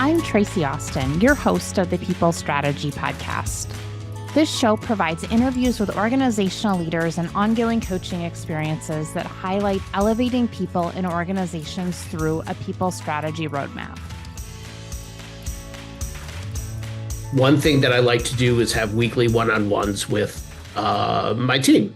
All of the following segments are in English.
I'm Tracy Austin, your host of the People Strategy Podcast. This show provides interviews with organizational leaders and ongoing coaching experiences that highlight elevating people in organizations through a people strategy roadmap. One thing that I like to do is have weekly one-on-ones with my team,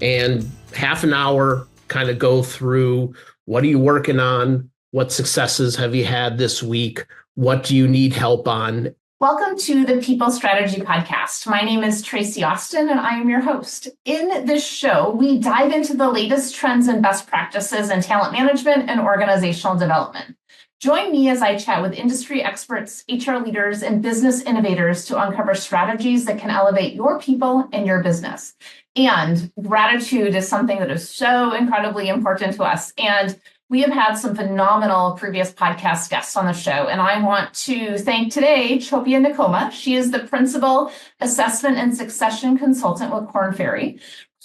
and half an hour kind of go through, what are you working on? What successes have you had this week? What do you need help on? Welcome to the People Strategy Podcast. My name is Tracy Austin, and I am your host. In this show, we dive into the latest trends and best practices in talent management and organizational development. Join me as I chat with industry experts, HR leaders, and business innovators to uncover strategies that can elevate your people and your business. And gratitude is something that is so incredibly important to us. And we have had some phenomenal previous podcast guests on the show, and I want to thank today Chopia Nakoma. She is the Principal Assessment and Succession Consultant with Korn Ferry.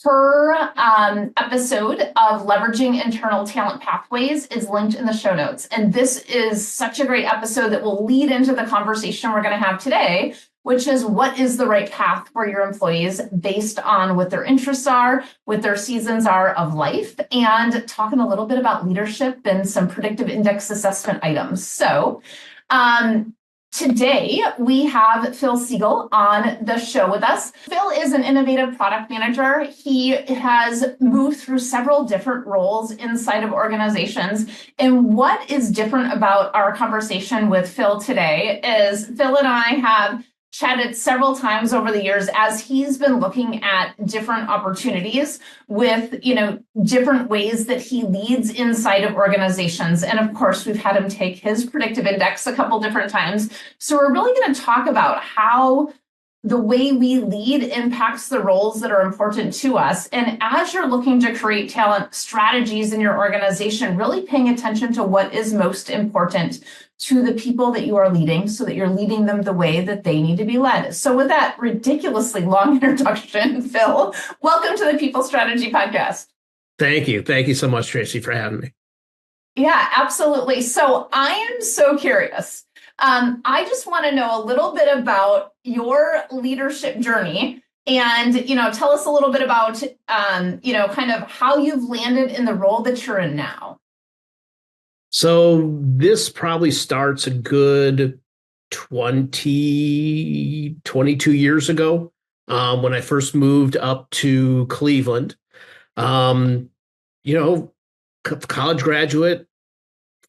Her episode of Leveraging Internal Talent Pathways is linked in the show notes. And this is such a great episode that will lead into the conversation we're going to have today, which is what is the right path for your employees based on what their interests are, what their seasons are of life, and talking a little bit about leadership and some predictive index assessment items. So today we have Phil Siegel on the show with us. Phil is an innovative product manager. He has moved through several different roles inside of organizations. And what is different about our conversation with Phil today is Phil and I have chatted several times over the years as he's been looking at different opportunities with, different ways that he leads inside of organizations. And of course, we've had him take his predictive index a couple different times. So we're really going to talk about how the way we lead impacts the roles that are important to us. And as you're looking to create talent strategies in your organization, really paying attention to what is most important to the people that you are leading so that you're leading them the way that they need to be led. So with that ridiculously long introduction, Phil, welcome to the People Strategy Podcast. Thank you. Thank you so much, Tracy, for having me. Yeah, absolutely. So I am so curious. I just want to know a little bit about your leadership journey and, tell us a little bit about, kind of how you've landed in the role that you're in now. So this probably starts a good 22 years ago when I first moved up to Cleveland. College graduate,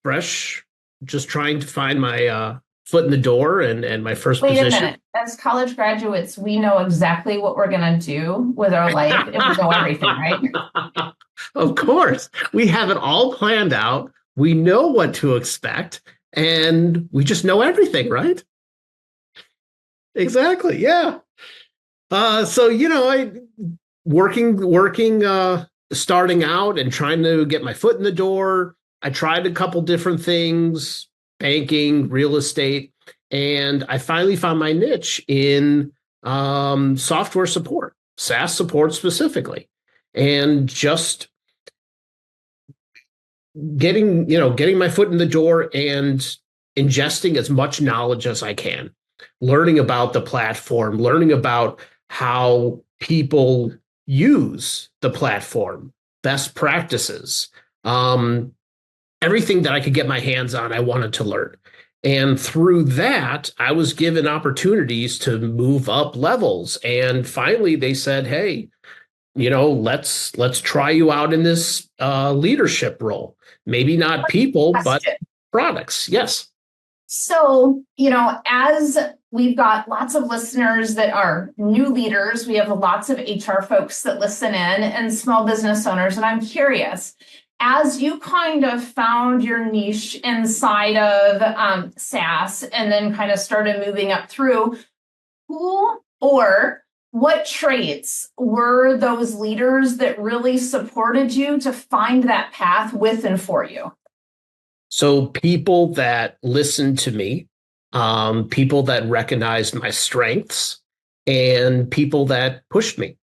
fresh, just trying to find my foot in the door and my first position. Wait a minute. As college graduates, we know exactly what we're going to do with our life and we know everything, right? Of course. We have it all planned out. We know what to expect, and we just know everything, right? Exactly. Yeah. I starting out and trying to get my foot in the door. I tried a couple different things, banking, real estate, and I finally found my niche in software support, SaaS support specifically, and just getting my foot in the door and ingesting as much knowledge as I can, learning about the platform, learning about how people use the platform, best practices, everything that I could get my hands on, I wanted to learn. And through that, I was given opportunities to move up levels. And finally, they said, hey, let's try you out in this leadership role. Maybe not people, but products. Yes. So, as we've got lots of listeners that are new leaders, we have lots of HR folks that listen in and small business owners. And I'm curious, as you kind of found your niche inside of SaaS and then kind of started moving up through, who or what traits were those leaders that really supported you to find that path with and for you? So people that listened to me, people that recognized my strengths, and people that pushed me.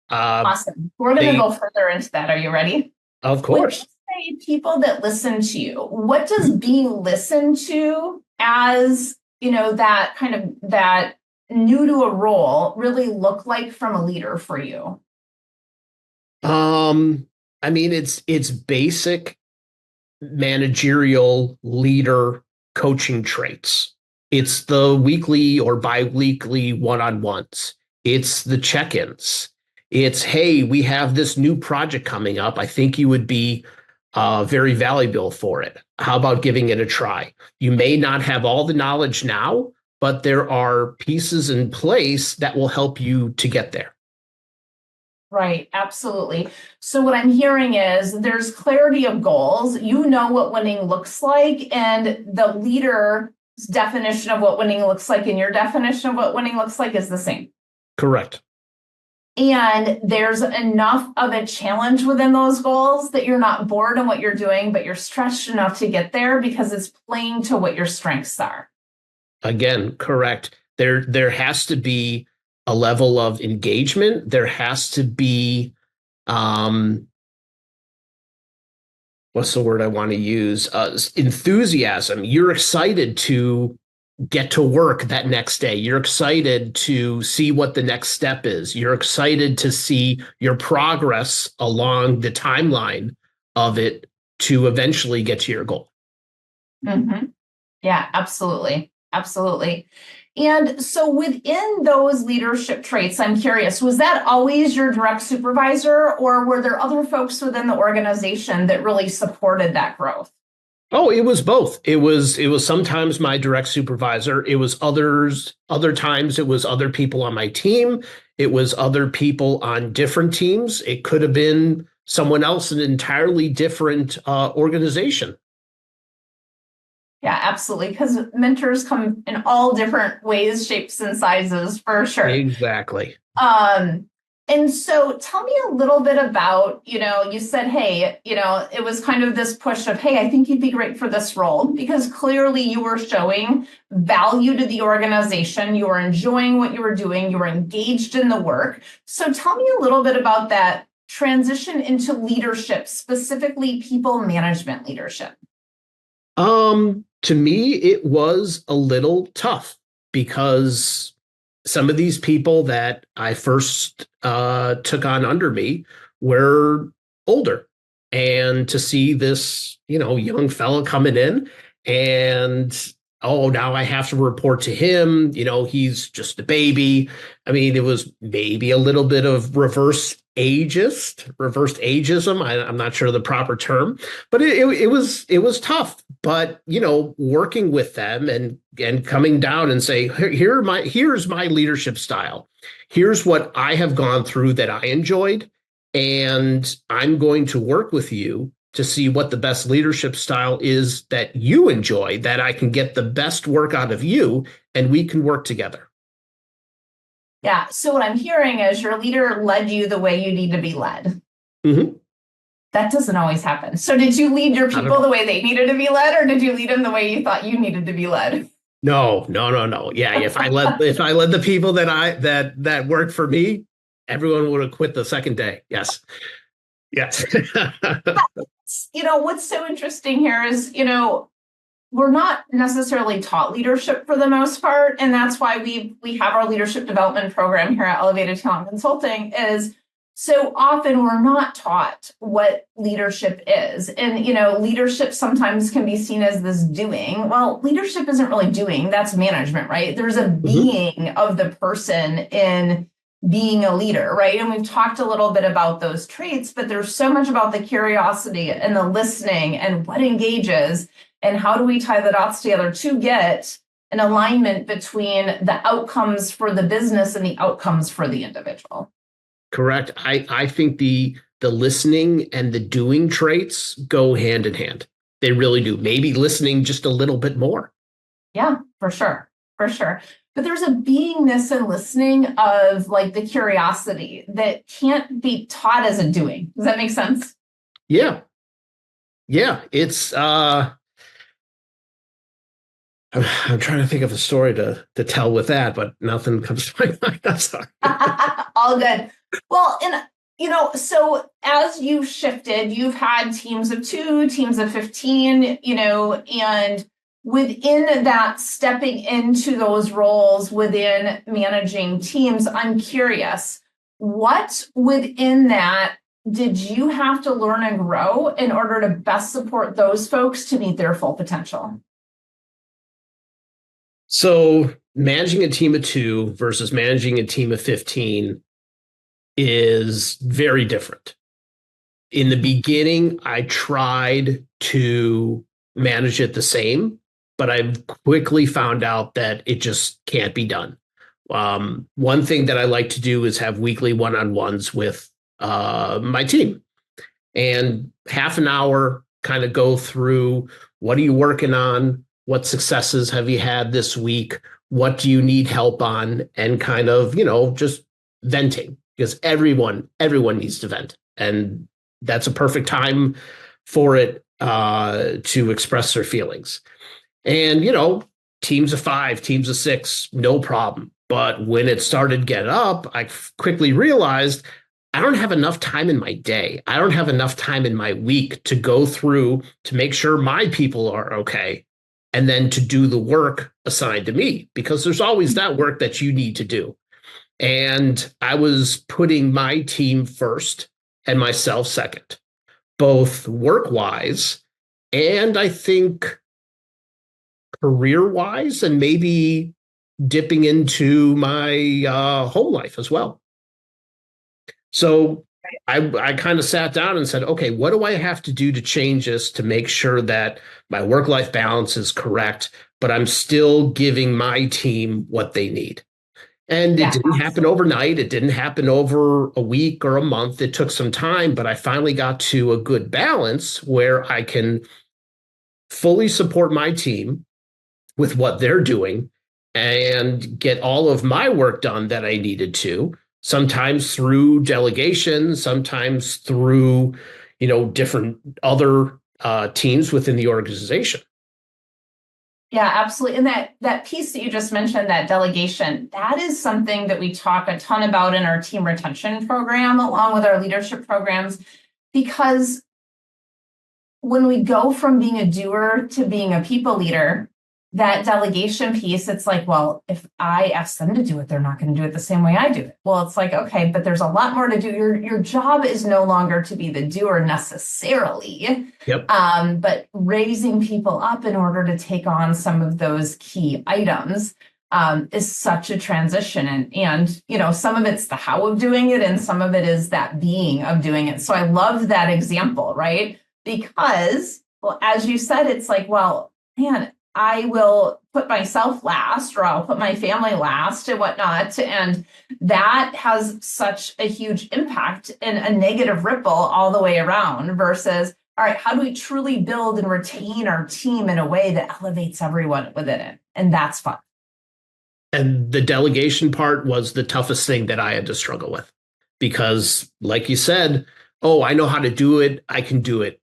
Awesome. We're going to go further into that. Are you ready? Of course. When you say people that listen to you, what does being listened to as, that kind of that new to a role really look like from a leader for you? I mean, it's basic managerial leader coaching traits. It's the weekly or bi-weekly one-on-ones. It's the check-ins. It's, hey, we have this new project coming up. I think you would be very valuable for it. How about giving it a try? You may not have all the knowledge now, but there are pieces in place that will help you to get there. Right, absolutely. So what I'm hearing is there's clarity of goals. You know what winning looks like, and the leader's definition of what winning looks like and your definition of what winning looks like is the same. Correct. And there's enough of a challenge within those goals that you're not bored in what you're doing, but you're stretched enough to get there because it's playing to what your strengths are. Again, correct. There has to be a level of engagement. There has to be, what's the word I want to use? Enthusiasm. You're excited to get to work that next day. You're excited to see what the next step is. You're excited to see your progress along the timeline of it to eventually get to your goal. Mm-hmm. Yeah, absolutely. Absolutely. And so within those leadership traits, I'm curious, was that always your direct supervisor, or were there other folks within the organization that really supported that growth? Oh, it was both. It was sometimes my direct supervisor. It was other times it was other people on my team. It was other people on different teams. It could have been someone else in an entirely different organization. Yeah, absolutely. Because mentors come in all different ways, shapes, and sizes for sure. Exactly. And so tell me a little bit about, you said, hey, it was kind of this push of, hey, I think you'd be great for this role, because clearly you were showing value to the organization. You were enjoying what you were doing. You were engaged in the work. So tell me a little bit about that transition into leadership, specifically people management leadership. To me, it was a little tough because some of these people that I first took on under me were older. And to see this, young fella coming in and, oh, now I have to report to him, he's just a baby. I mean, it was maybe a little bit of reversed ageism. I'm not sure the proper term, but it was tough. But working with them and coming down and say, here's my leadership style. Here's what I have gone through that I enjoyed, and I'm going to work with you to see what the best leadership style is that you enjoy, that I can get the best work out of you, and we can work together. Yeah. So what I'm hearing is your leader led you the way you need to be led. Mm-hmm. That doesn't always happen. So did you lead your people the way they needed to be led, or did you lead them the way you thought you needed to be led? No. Yeah, if I led the people that worked for me, everyone would have quit the second day. Yes. What's so interesting here is, we're not necessarily taught leadership for the most part. And that's why we have our leadership development program here at Elevated Talent Consulting. Is so often we're not taught what leadership is. And, leadership sometimes can be seen as this doing. Well, leadership isn't really doing, that's management, right? There's a being of the person in being a leader, right? And we've talked a little bit about those traits, but there's so much about the curiosity and the listening and what engages. And how do we tie the dots together to get an alignment between the outcomes for the business and the outcomes for the individual? Correct. I think the listening and the doing traits go hand in hand. They really do. Maybe listening just a little bit more. Yeah, for sure. But there's a beingness and listening of like the curiosity that can't be taught as a doing. Does that make sense? Yeah. It's I'm trying to think of a story to tell with that, but nothing comes to my mind. I'm sorry. All good. Well, and so as you've shifted, you've had teams of 2, teams of 15, and within that stepping into those roles within managing teams, I'm curious, what within that did you have to learn and grow in order to best support those folks to meet their full potential? So managing a team of 2 versus managing a team of 15 is very different. In the beginning, I tried to manage it the same, but I quickly found out that it just can't be done. One thing that I like to do is have weekly one-on-ones with my team, and half an hour kind of go through, what are you working on? What successes have you had this week? What do you need help on? And kind of, just venting, because everyone needs to vent. And that's a perfect time for it to express their feelings. And, teams of 5, teams of 6, no problem. But when it started getting up, I quickly realized I don't have enough time in my day. I don't have enough time in my week to go through to make sure my people are okay, and then to do the work assigned to me, because there's always that work that you need to do. And I was putting my team first and myself second, both work-wise and I think career-wise, and maybe dipping into my home life as well. So I kind of sat down and said, okay, what do I have to do to change this to make sure that my work-life balance is correct, but I'm still giving my team what they need? And it didn't happen overnight. It didn't happen over a week or a month. It took some time, but I finally got to a good balance where I can fully support my team with what they're doing and get all of my work done that I needed to, sometimes through delegation, sometimes through, different other teams within the organization. Yeah, absolutely. And that piece that you just mentioned, that delegation, that is something that we talk a ton about in our team retention program, along with our leadership programs, because when we go from being a doer to being a people leader, that delegation piece, it's like, well, if I ask them to do it, they're not going to do it the same way I do it. Well, it's like, okay, but there's a lot more to do. Your job is no longer to be the doer necessarily, but raising people up in order to take on some of those key items is such a transition. And some of it's the how of doing it, and some of it is that being of doing it. So I love that example, right? Because, well, as you said, it's like, well, man, I will put myself last, or I'll put my family last and whatnot. And that has such a huge impact and a negative ripple all the way around versus, all right, how do we truly build and retain our team in a way that elevates everyone within it? And that's fun. And the delegation part was the toughest thing that I had to struggle with, because like you said, oh, I know how to do it. I can do it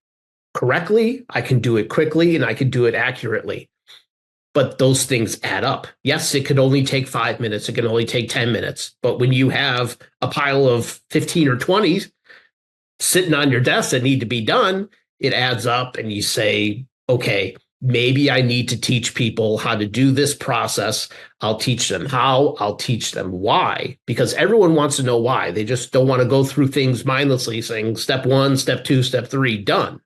correctly. I can do it quickly, and I can do it accurately. But those things add up. Yes, it could only take 5 minutes. It can only take 10 minutes. But when you have a pile of 15 or 20 sitting on your desk that need to be done, it adds up, and you say, okay, maybe I need to teach people how to do this process. I'll teach them how, I'll teach them why, because everyone wants to know why. They just don't want to go through things mindlessly saying step 1, step 2, step 3, done.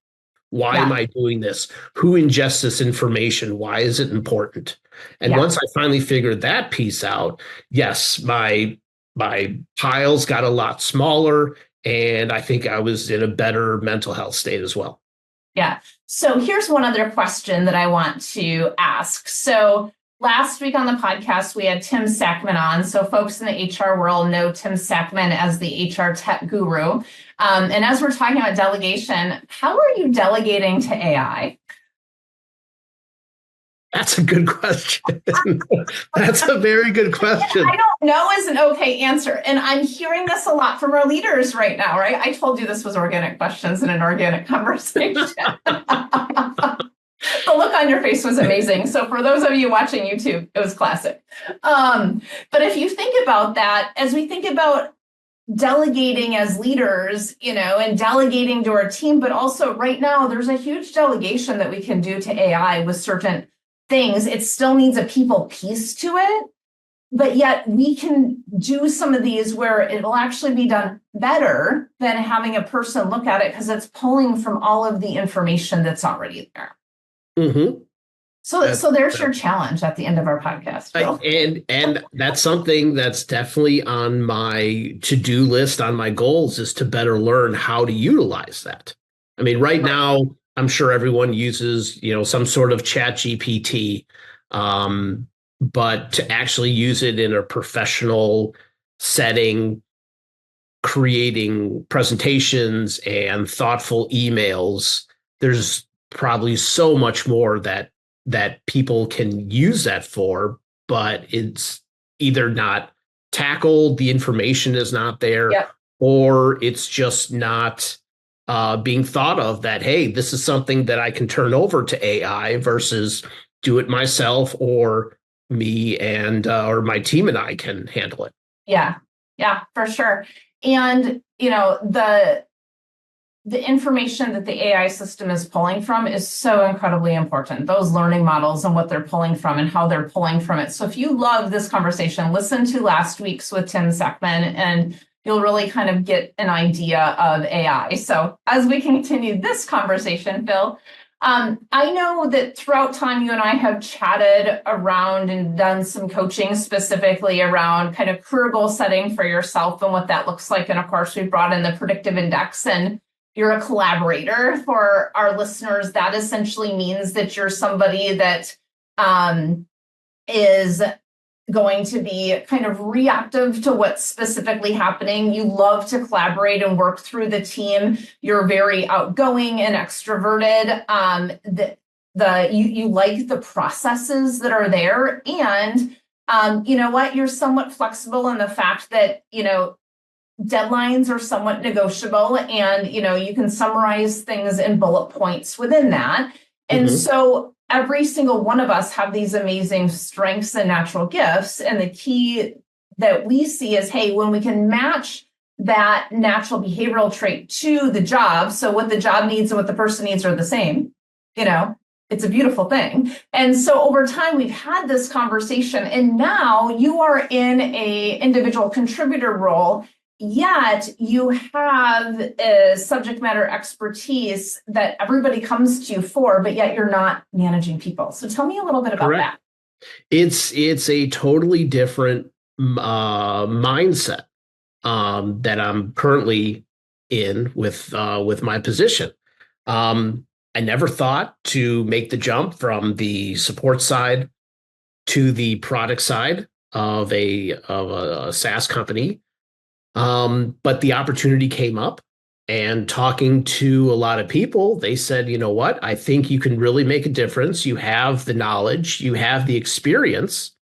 Why am I doing this? Who ingests this information? Why is it important? And once I finally figured that piece out, yes, my piles got a lot smaller, and I think I was in a better mental health state as well. Yeah. So here's one other question that I want to ask. So last week on the podcast, we had Tim Sackman on. So folks in the HR world know Tim Sackman as the HR tech guru. And as we're talking about delegation, how are you delegating to AI? That's a good question. That's a very good question. I don't know is an okay answer. And I'm hearing this a lot from our leaders right now, right? I told you this was organic questions and an organic conversation. The look on your face was amazing. So for those of you watching YouTube, it was classic. But if you think about that, as we think about delegating as leaders, and delegating to our team, but also right now, there's a huge delegation that we can do to AI with certain things. It still needs a people piece to it. But yet we can do some of these where it will actually be done better than having a person look at it because it's pulling from all of the information that's already there. Mm-hmm. So there's your challenge at the end of our podcast, Phil. And that's something that's definitely on my to-do list, on my goals, is to better learn how to utilize that. I mean, right now, I'm sure everyone uses, some sort of chat GPT. But to actually use it in a professional setting, creating presentations and thoughtful emails, there's probably so much more that people can use that for, but it's either not tackled, the information is not there, Yep. or it's just not being thought of that, hey, this is something that I can turn over to AI versus do it myself, or me and or my team and I can handle it. Yeah, for sure. And the information that the AI system is pulling from is so incredibly important. Those learning models and what they're pulling from and how they're pulling from it. So if you love this conversation, listen to last week's with Tim Seckman, and you'll really kind of get an idea of AI. So as we continue this conversation, Phil, I know that throughout time, you and I have chatted around and done some coaching specifically around kind of career goal setting for yourself and what that looks like. And of course, we brought in the predictive index, and you're a collaborator for our listeners. That essentially means that you're somebody that is going to be kind of reactive to what's specifically happening. You love to collaborate and work through the team. You're very outgoing and extroverted. You like the processes that are there. And you know what? You're somewhat flexible in the fact that, deadlines are somewhat negotiable, and, you can summarize things in bullet points within that. And so every single one of us have these amazing strengths and natural gifts. And the key that we see is, hey, when we can match that natural behavioral trait to the job, so what the job needs and what the person needs are the same, it's a beautiful thing. And so over time, we've had this conversation, and now you are in a individual contributor role, yet you have a subject matter expertise that everybody comes to you for, but yet you're not managing people. So tell me a little bit about that. It's a totally different mindset that I'm currently in with my position. I never thought to make the jump from the support side to the product side of a SaaS company. But the opportunity came up, and talking to a lot of people, they said, you know what, I think you can really make a difference. You have the knowledge, you have the experience,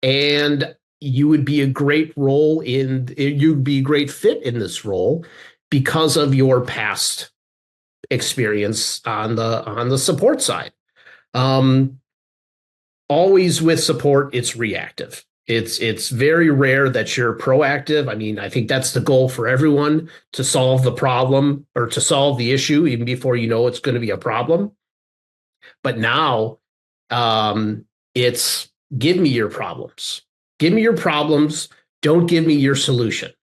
and you would be a great you'd be a great fit in this role because of your past experience on the support side. Always with support, it's reactive. It's very rare that you're proactive. I mean, I think that's the goal for everyone, to solve the problem or to solve the issue even before you know it's going to be a problem. But now it's give me your problems. Give me your problems. Don't give me your solution.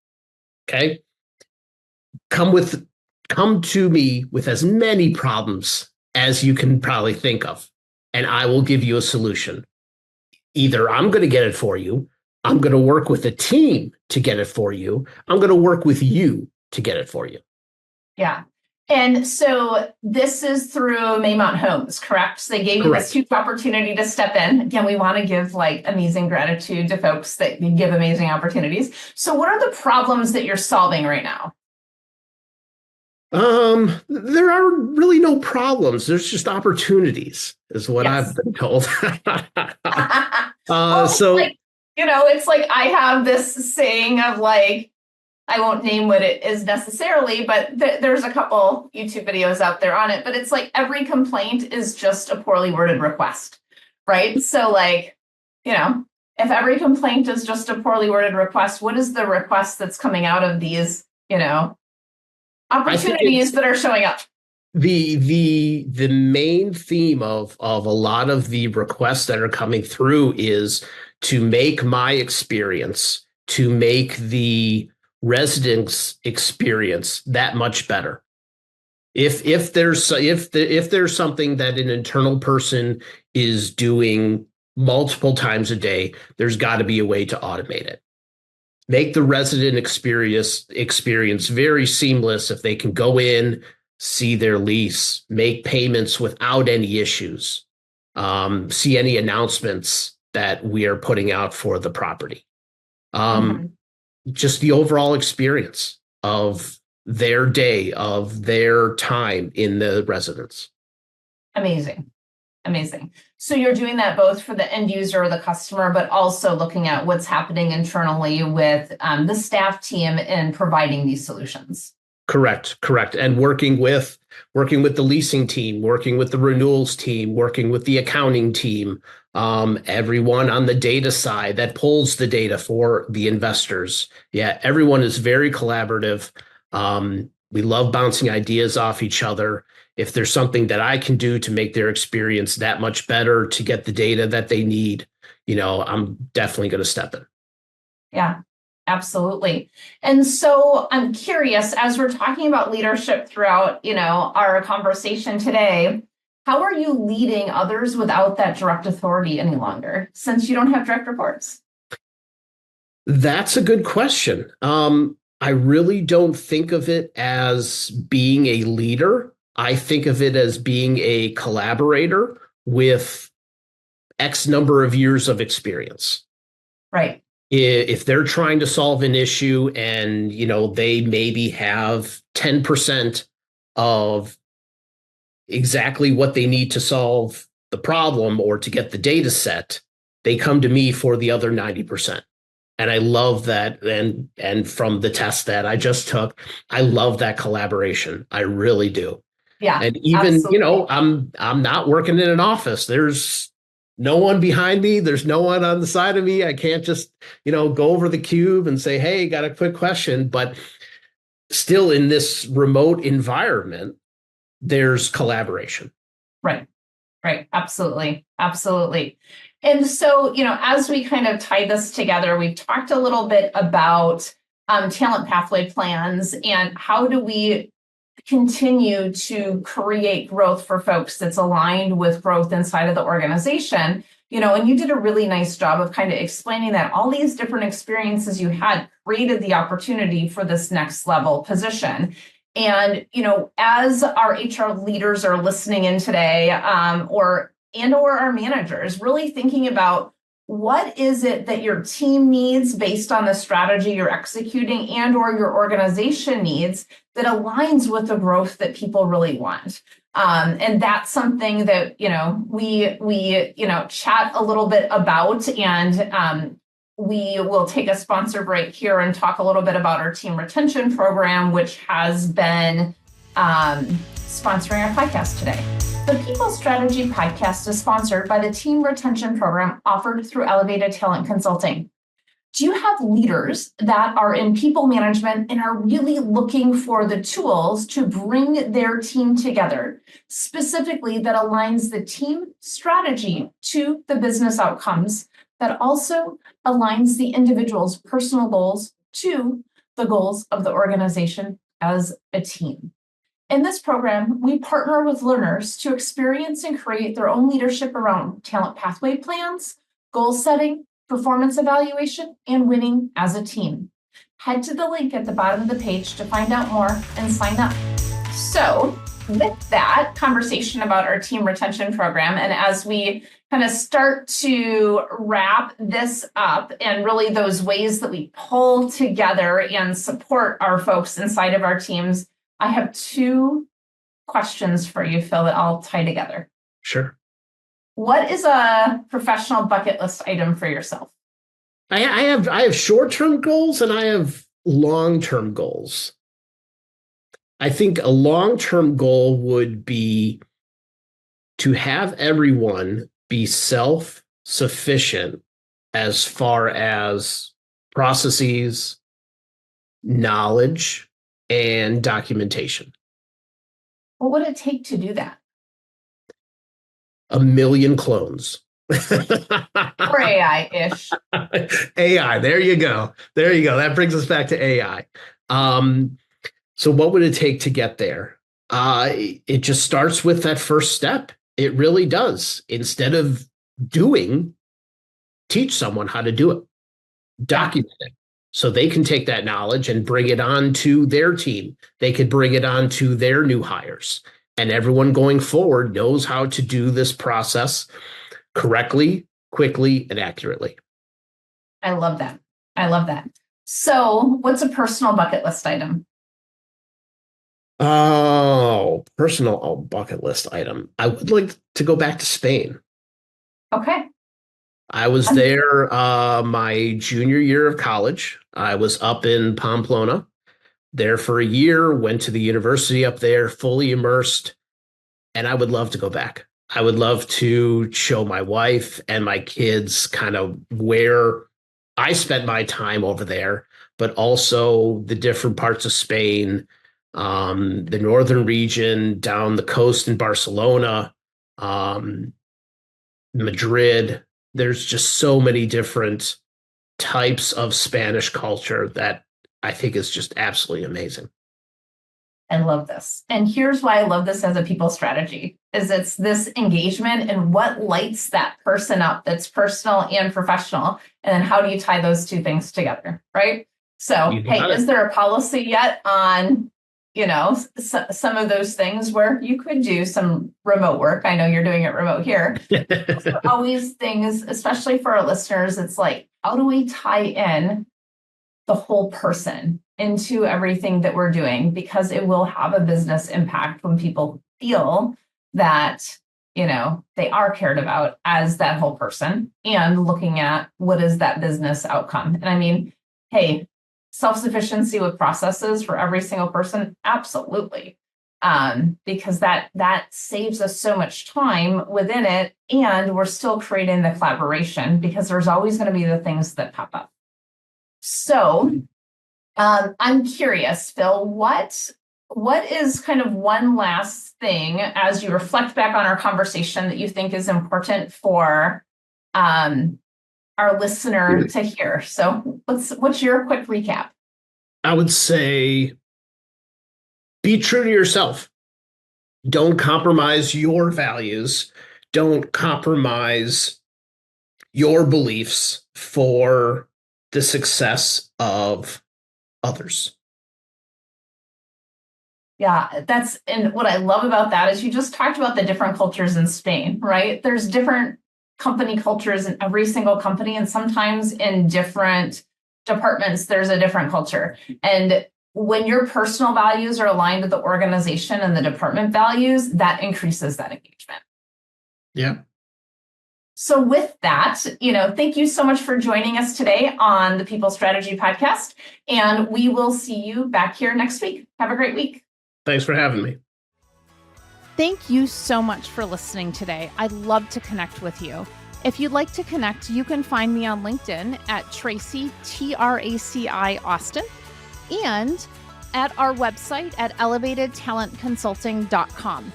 Okay? Come to me with as many problems as you can probably think of, and I will give you a solution. Either I'm going to get it for you, I'm going to work with a team to get it for you, I'm going to work with you to get it for you. Yeah. And so this is through Maymont Homes, correct? So they gave you this huge opportunity to step in. Again, we want to give amazing gratitude to folks that give amazing opportunities. So what are the problems that you're solving right now? There are really no problems. There's just opportunities, is what I've been told. It's like I have this saying of I won't name what it is necessarily, but there's a couple YouTube videos out there on it, but it's like every complaint is just a poorly worded request, right? So if every complaint is just a poorly worded request, what is the request that's coming out of these, opportunities that are showing up? The main theme of a lot of the requests that are coming through is to make my experience, to make the residents' experience that much better. If there's something that an internal person is doing multiple times a day, there's got to be a way to automate it. Make the resident experience very seamless. If they can go in, see their lease, make payments without any issues, see any announcements that we are putting out for the property. Just the overall experience of their day, of their time in the residence. Amazing. Amazing. So you're doing that both for the end user or the customer, but also looking at what's happening internally with the staff team in providing these solutions. Correct. And working with the leasing team, working with the renewals team, working with the accounting team, everyone on the data side that pulls the data for the investors. Yeah, everyone is very collaborative. We love bouncing ideas off each other. If there's something that I can do to make their experience that much better, to get the data that they need, I'm definitely going to step in. Yeah, absolutely. And so I'm curious, as we're talking about leadership throughout, our conversation today, how are you leading others without that direct authority any longer, since you don't have direct reports? That's a good question. I really don't think of it as being a leader. I think of it as being a collaborator with X number of years of experience. Right. If they're trying to solve an issue and, they maybe have 10% of exactly what they need to solve the problem or to get the data set, they come to me for the other 90%. And I love that. And from the test that I just took, I love that collaboration. I really do. Yeah. And even, absolutely. I'm not working in an office. There's no one behind me. There's no one on the side of me. I can't just, go over the cube and say, hey, got a quick question. But still in this remote environment, there's collaboration. Right. Absolutely. And so, as we kind of tie this together, we've talked a little bit about talent pathway plans and how do we continue to create growth for folks that's aligned with growth inside of the organization. And you did a really nice job of kind of explaining that all these different experiences you had created the opportunity for this next level position. And, as our HR leaders are listening in today, or our managers, really thinking about what is it that your team needs based on the strategy you're executing or your organization needs that aligns with the growth that people really want. And that's something that, we chat a little bit about, and we will take a sponsor break here and talk a little bit about our team retention program, which has been sponsoring our podcast today. The People Strategy Podcast is sponsored by the Team Retention Program offered through Elevated Talent Consulting. Do you have leaders that are in people management and are really looking for the tools to bring their team together, specifically that aligns the team strategy to the business outcomes, that also aligns the individual's personal goals to the goals of the organization as a team? In this program, we partner with learners to experience and create their own leadership around talent pathway plans, goal setting, performance evaluation, and winning as a team. Head to the link at the bottom of the page to find out more and sign up. So, with that conversation about our team retention program, and as we kind of start to wrap this up and really those ways that we pull together and support our folks inside of our teams, I have two questions for you, Phil, that I'll tie together. Sure. What is a professional bucket list item for yourself? I have short-term goals and I have long-term goals. I think a long-term goal would be to have everyone be self-sufficient as far as processes, knowledge, and documentation. What would it take to do that? 1 million clones. Or AI-ish. AI, there you go. There you go. That brings us back to AI. So what would it take to get there? It just starts with that first step. It really does. Instead of doing, teach someone how to do it. Document it so they can take that knowledge and bring it on to their team. They could bring it on to their new hires. And everyone going forward knows how to do this process correctly, quickly, and accurately. I love that. I love that. So what's a personal bucket list item? Oh, personal bucket list item. I would like to go back to Spain. Okay. I was there my junior year of college. I was up in Pamplona, there for a year, went to the university up there, fully immersed, and I would love to go back. I would love to show my wife and my kids kind of where I spent my time over there, but also the different parts of Spain, the northern region, down the coast in Barcelona, Madrid. There's just so many different types of Spanish culture that I think is just absolutely amazing. I love this. And here's why I love this as a people strategy is it's this engagement and what lights that person up that's personal and professional. And then how do you tie those two things together, right? So, hey, is there a policy yet on, some of those things where you could do some remote work? I know you're doing it remote here. Always things, especially for our listeners, it's like, how do we tie in the whole person into everything that we're doing? Because it will have a business impact when people feel that, they are cared about as that whole person and looking at what is that business outcome. And I mean, hey, self-sufficiency with processes for every single person, absolutely. Because that saves us so much time within it, and we're still creating the collaboration because there's always going to be the things that pop up. So I'm curious, Phil, what is kind of one last thing as you reflect back on our conversation that you think is important for our listener to hear? So what's your quick recap? I would say be true to yourself. Don't compromise your values. Don't compromise your beliefs for the success of others. Yeah, and what I love about that is you just talked about the different cultures in Spain, right? There's different company cultures in every single company, and sometimes in different departments, there's a different culture. And when your personal values are aligned with the organization and the department values, that increases that engagement. Yeah. So with that, thank you so much for joining us today on the People Strategy Podcast. And we will see you back here next week. Have a great week. Thanks for having me. Thank you so much for listening today. I'd love to connect with you. If you'd like to connect, you can find me on LinkedIn at Tracy, TRACI Austin, and at our website at elevatedtalentconsulting.com.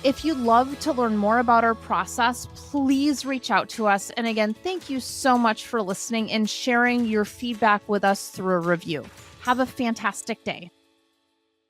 If you'd love to learn more about our process, please reach out to us. And again, thank you so much for listening and sharing your feedback with us through a review. Have a fantastic day.